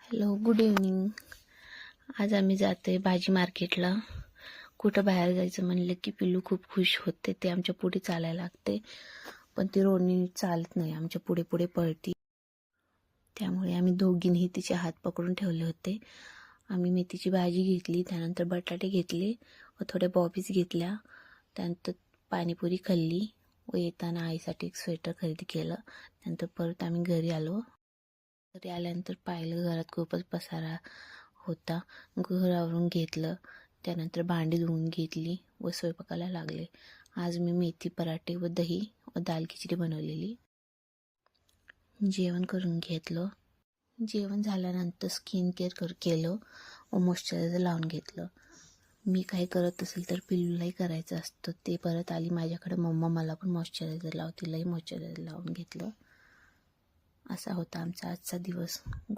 Hello, good evening. आज आम्ही जातोय भाजी मार्केटला. कुठं बाहेर जायचं म्हणलं की पिल्लू खूप खुश होते. ते आमच्या पुढे चालायला लागते, पण ती रोडनी चालत नाही, आमच्या पुढे पुढे पळती. त्यामुळे आम्ही दोघींनी तिचे हात पकडून ठेवले होते. आम्ही मेथीची भाजी घेतली, त्यानंतर बटाटे घेतले व थोड्या बॉबीज घेतल्या. त्यानंतर पाणीपुरी खाल्ली व येताना आईसाठी एक स्वेटर खरेदी केलं. त्यानंतर परत आम्ही घरी आलो. घरी आल्यानंतर पाहिलं घरात खूपच पसारा होता. घर आवरून घेतलं, त्यानंतर भांडी धुवून घेतली व स्वयंपाकाला लागले. आज मी मेथी पराठे व दही व दाल खिचडी बनवलेली. जेवण करून घेतलं. जेवण झाल्यानंतर स्किन केअर केलं व मॉइश्चरायझर लावून घेतलं. मी काही करत असेल तर पिल्लूलाही करायचं असतं. ते परत आली माझ्याकडे, मम्मा मला पण मॉइश्चरायझर लाव. तिलाही मॉइश्चरायझर लावून घेतलं. असा होता आमचा आजचा दिवस. गुड